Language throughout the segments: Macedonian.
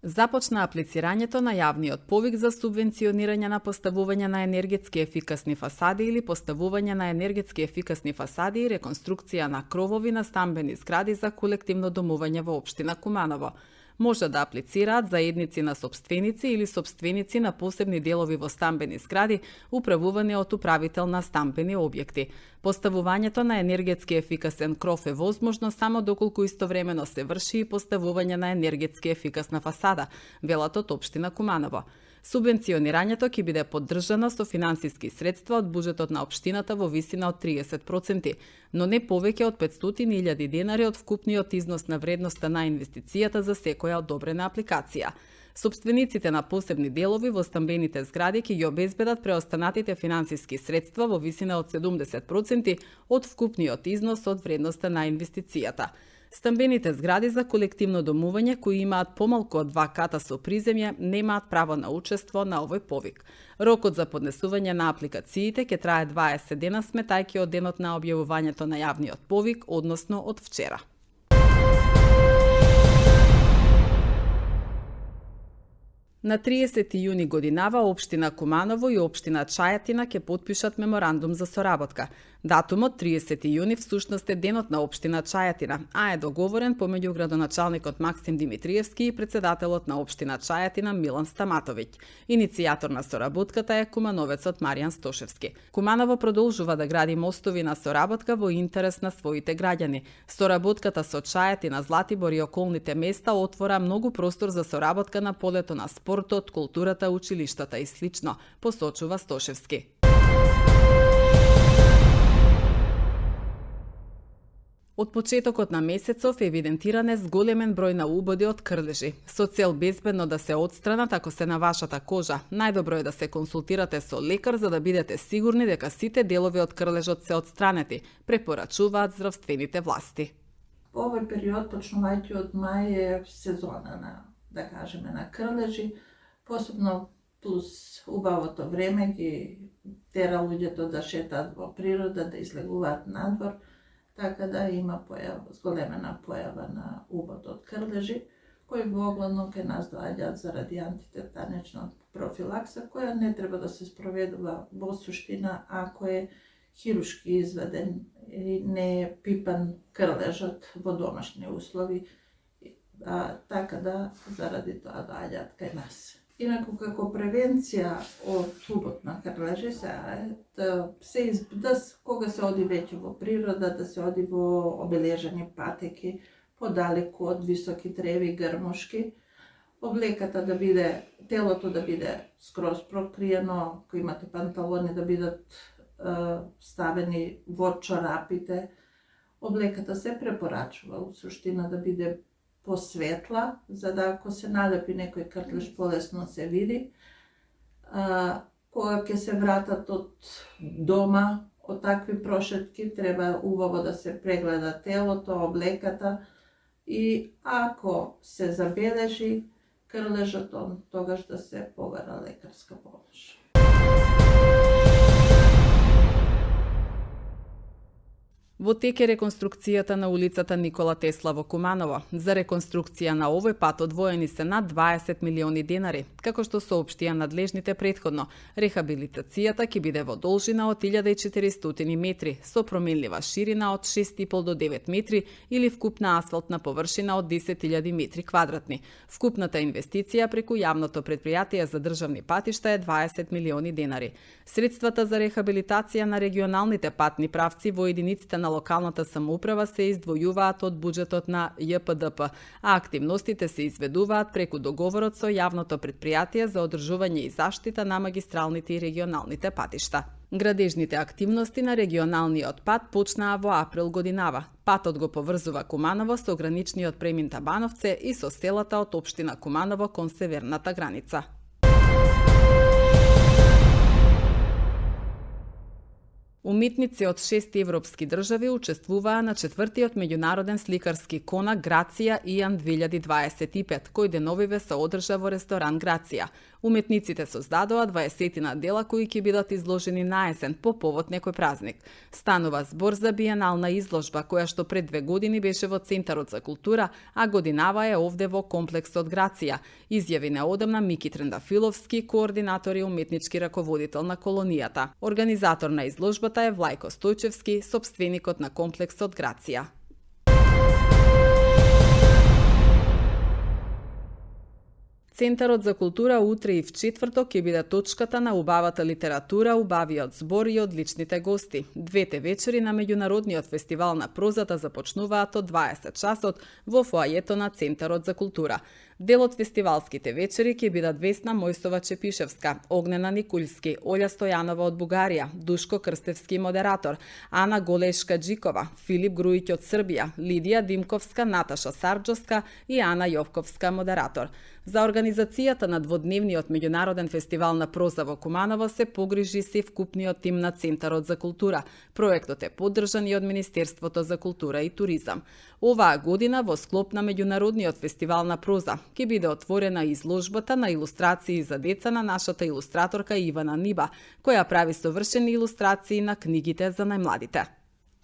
Започна аплицирањето на јавниот повик за субвенционирање на поставување на енергетски ефикасни фасади или поставување на енергетски ефикасни фасади и реконструкција на кровови на стамбени згради за колективно домување во општина Куманово. Може да аплицираат заедници на сопственици или сопственици на посебни делови во стамбени згради, управувани од управител на стамбени објекти. Поставувањето на енергетски ефикасен кров е возможно само доколку истовремено се врши и поставување на енергетски ефикасна фасада, велат од општина Куманово. Субвенционирањето ќе биде поддржано со финансиски средства од буџетот на општината во висина од 30%, но не повеќе од 500.000 денари од вкупниот износ на вредноста на инвестицијата за секоја одобрена апликација. Собствениците на посебни делови во стамбените згради ќе ги обезбедат преостанатите финансиски средства во висина од 70% од вкупниот износ од вредноста на инвестицијата. Стамбените згради за колективно домување кои имаат помалку од 2 ката со приземје немаат право на учество на овој повик. Рокот за поднесување на апликациите ќе трае 20 дена сметајќи од денот на објавувањето на јавниот повик, односно од вчера. На 30 јуни годинава општина Куманово и општина Чајатина ќе потпишат меморандум за соработка. Датумот 30 јуни всушност е денот на општина Чајатина, а е договорен помеѓу градоначалникот Максим Димитриевски и председателот на општина Чајатина Милан Стаматовиќ. Иницијатор на соработката е кумановецот Маријан Стошевски. Куманово продолжува да гради мостови на соработка во интерес на своите граѓани. Соработката со Чајатина, Златибор и околните места отвора многу простор за соработка на полето на спортот, културата, училиштата и слично, посочува Стошевски. Од почетокот на месецов евидентиран е зголемен број на убоди од крлежи. Со цел безбедно да се отстранат ако се на вашата кожа, најдобро е да се консултирате со лекар за да бидете сигурни дека сите делови од крлежот се отстранети, препорачуваат здравствените власти. Во овој период, почнувајќи од мај, е сезона на, да кажеме, на крлежи, посебно плюс убавото време ги тера луѓето да шетаат во природа, да излегуваат надвор, така да има зголемена појава на убод од крлежи, кои воглавно кај нас доаѓаат заради антитетанична профилакса, која не треба да се спроведува во суштина ако е хирушки изведен и не е пипан крлежот во домашни услови, така да заради тоа доаѓаат кај нас. Инаку како превенција од убод на крлежи кога се оди веќе во природа, да се оди во обележани патеки, подалеку од високи треви, грмушки, облеката да биде, телото да биде скроз прокриено, ако имате панталони да бидат ставени во чорапите, облеката се препорачува у суштина да биде посветла, за да ако се налепи некој крлеж полесно се види. Кога ќе се вратат од дома, од такви прошетки, треба убаво да се прегледа телото, облеката и ако се забележи крлежот, тогаш да се побара лекарска помош. Во тек е реконструкцијата на улицата Никола Тесла во Куманово. За реконструкција на овој пат одвоени се над 20 милиони денари, како што соопштија надлежните претходно. Рехабилитацијата ќе биде во должина од 1400 метри, со променлива ширина од 6,5 до 9 метри или вкупна асфалтна површина од 10.000 метри квадратни. Вкупната инвестиција преку јавното претпријатие за државни патишта е 20 милиони денари. Средствата за рехабилитација на регионалните патни правци во единиците на локалната самоуправа се издвојуваат од буџетот на ЈПДП, а активностите се изведуваат преку договорот со јавното претпријатие за одржување и заштита на магистралните и регионалните патишта. Градежните активности на регионалниот пат почнаа во април годинава. Патот го поврзува Куманово со граничниот премин Табановце и со селата од општина Куманово кон северната граница. Уметници од 6 европски држави учествуваа на 4-тиот меѓународен сликарски конак Грација Иан 2025, кој деновиве се одржа во ресторан Грација. Уметниците создадоа 20 дела кои ќе бидат изложени на есен по повод некој празник. Станува збор за биенална изложба која што пред 2 години беше во Центарот за култура, а годинава е овде во комплексот Грација. Изјави неодамна Мики Трендафиловски, координатор и уметнички раководител на колонијата. Организатор на изложбата е Влајко Стојчевски, сопственикот на комплексот Грација. Центарот за култура утре и в четврток ќе биде точката на убавата литература, убавиот збор и одличните гости. Двете вечери на меѓународниот фестивал на прозата започнуваат од 20 часот во фоајето на Центарот за култура. Дел од фестивалските вечери ќе бидат Весна Мојсова-Чепишевска, Огнена Никулски, Олја Стојанова од Бугарија, Душко Крстевски модератор, Ана Голешка-Джикова, Филип Груиќ од Србија, Лидија Димковска, Наташа Сарджоска и Ана Јовковска модератор. За организацијата на дводневниот меѓународен фестивал на проза во Куманово се погрижи севкупниот тим на Центарот за култура. Проектот е поддржан и од Министерството за култура и туризам. Оваа година во склоп на меѓународниот фестивал на проза ќе биде отворена изложбата на илустрации за деца на нашата илустраторка Ивана Ниба, која прави совршени илустрации на книгите за најмладите.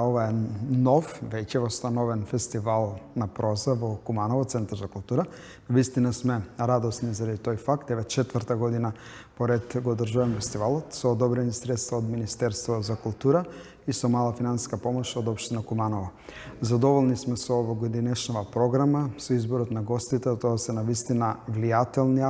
Ова е нов, веќе востановен фестивал на проза во Куманово, Центар за култура. Вистина сме радосни заради тој факт. Еве 4-та година поред го одржуваме фестивалот со одобрени средства од Министерство за култура и со мала финансиска помош од општина Куманово. Задоволни сме со овогодинешнава програма, со изборот на гостите, тоа се навистина влијателни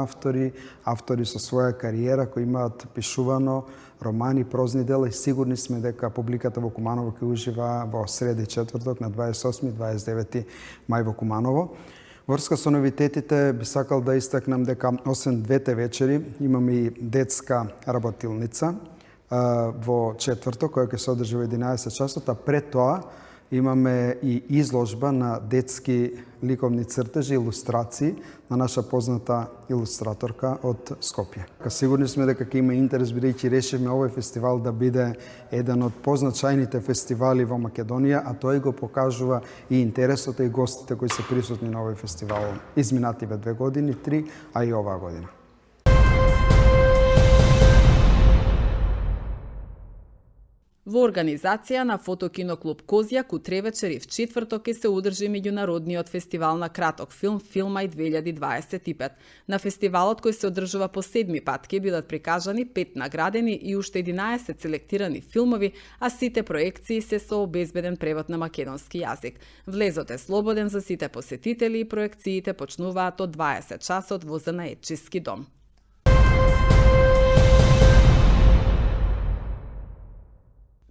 автори со своја кариера кои имаат пишувано романи, прозни дела и сигурни сме дека публиката во Куманово ќе ужива во среда и четврток на 28-29 мај во Куманово. Врска со новитетите би сакал да истакнам дека освен двете вечери имаме и детска работилница во четврток која ќе се одржи во 11 часот, а пред тоа имаме и изложба на детски ликовни цртежи, илустрации на наша позната илустраторка од Скопје. Сигурни сме дека ќе има интерес, бидејќи решивме овој фестивал да биде еден од позначајните фестивали во Македонија, а тој го покажува и интересот и гостите кои се присутни на овој фестивал изминативе 2 години, 3, а и оваа година. Во организација на Фотокиноклуб Козјак утре вечер и в четврток ќе се одржи меѓународниот фестивал на краток филм Филмај 2025. На фестивалот кој се одржува по 7 пат ќе бидат прикажани 5 наградени и уште 11 селектирани филмови, а сите проекции се со обезбеден превод на македонски јазик. Влезот е слободен за сите посетители и проекциите почнуваат од 20 часот во Занаетчиски дом.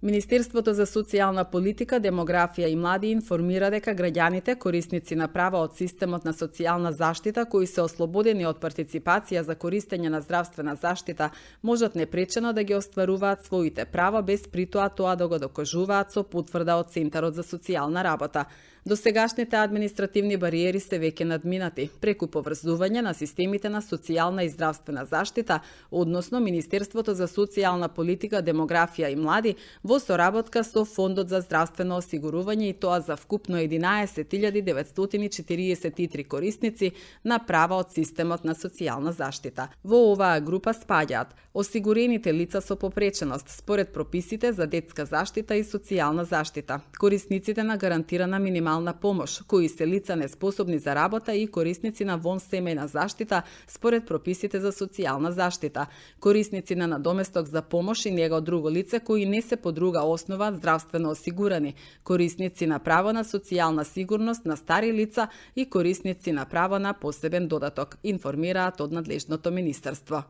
Министерството за социјална политика, демографија и млади информира дека граѓаните корисници на права од системот на социјална заштита кои се ослободени од партиципација за користење на здравствена заштита можат непречено да ги остваруваат своите права без притоа тоа да го докажуваат со потврда од Центарот за социјална работа. Досегашните административни бариери се веќе надминати преку поврзување на системите на социјална и здравствена заштита, односно Министерството за социјална политика, демографија и млади во соработка со Фондот за здравствено осигурување и тоа за вкупно 11.943 корисници на права од системот на социјална заштита. Во оваа група спаѓаат осигурените лица со попреченост според прописите за детска заштита и социјална заштита, корисниците на гарантирана минимална помош, кои се лица неспособни за работа и корисници на вонсемејна заштита според прописите за социјална заштита, корисници на надоместок за помош и него друго лице кои не се по друга основа здравствено осигурани, корисници на право на социјална сигурност на стари лица и корисници на право на посебен додаток, информираат од надлежното министерство.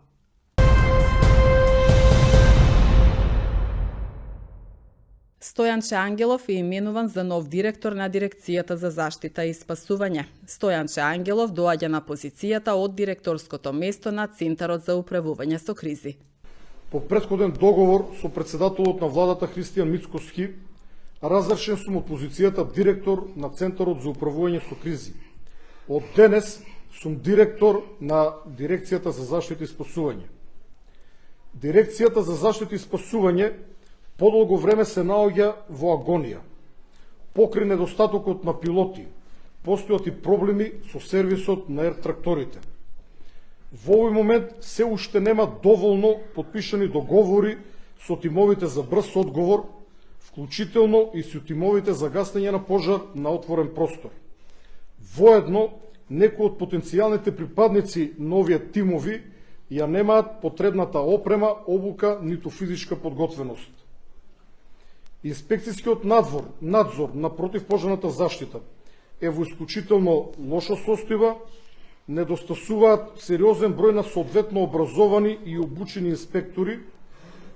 Стојанче Ангелов е именуван за нов директор на Дирекцијата за заштита и спасување. Стојанче Ангелов доаѓа на позицијата од директорското место на Центарот за управување со кризи. По претходен договор со председателот на владата Христијан Мицкоски, разрешен сум од позицијата директор на Центарот за управување со кризи. Од денес сум директор на Дирекцијата за заштита и спасување. Дирекцијата за заштита и спасување подолго време се наоѓа во агонија. Покрај недостатокот на пилоти, постојат и проблеми со сервисот на ер-тракторите. Во овој момент се уште нема доволно подпишани договори со тимовите за брз одговор, вклучително и со тимовите за гасење на пожар на отворен простор. Воедно, некои од потенцијалните припадници на овие тимови ја немаат потребната опрема, обука, ниту физичка подготвеност. Инспекцијскиот надзор на противпожарната заштита е во исклучително лоша состојба, недостасуваат сериозен број на соодветно образовани и обучени инспектори,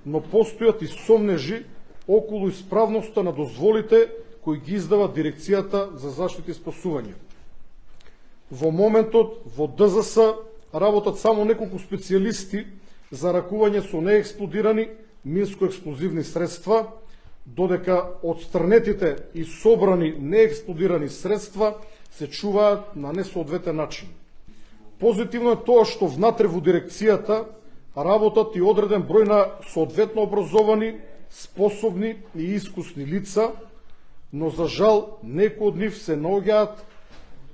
но постојат и сомнежи околу исправноста на дозволите кои ги издава Дирекцијата за заштита и спасување. Во моментот во ДЗС работат само неколку специјалисти за ракување со неексплодирани минско-експлозивни средства, додека отстранетите и собрани неексплодирани средства се чуваат на несоодветен начин. Позитивно е тоа што внатре во дирекцијата работат и одреден број на соодветно образовани, способни и искусни лица, но за жал некои од нив се наоѓаат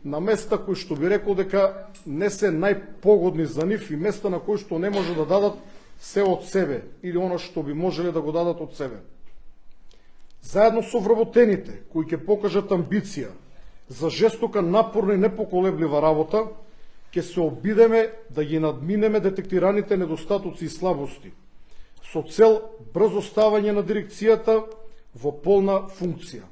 на места кои што би рекол дека не се најпогодни за нив и места на кои што не може да дадат се од себе или оно што би можеле да го дадат од себе. Заедно со вработените кои ќе покажат амбиција за жестока, напорна и непоколеблива работа, ќе се обидеме да ги надминеме детектираните недостатоци и слабости, со цел брзо ставање на дирекцијата во полна функција.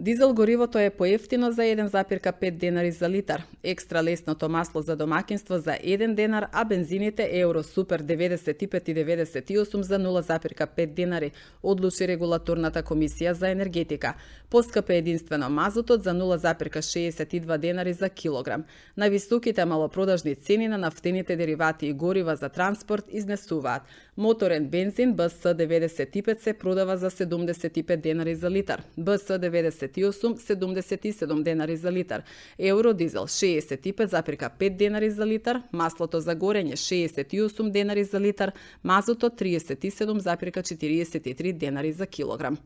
Дизел горивото е поевтино за 1,5 денари за литар, екстра лесното масло за домакинство за 1 денар, а бензините Евро Супер 95 и 98 за 0,5 денари, одлучи регулаторната комисија за енергетика. Поскап е единствено мазутот за 0,62 денари за килограм. Највисоките малопродажни цени на нафтените деривати и горива за транспорт изнесуваат. Моторен бензин БС 95 се продава за 75 денари за литар, БС 98 77 денари за литар, Евро дизел 65,5 денари за литар, маслото за горење 68 денари за литар, мазутот 37,43 денари за килограм.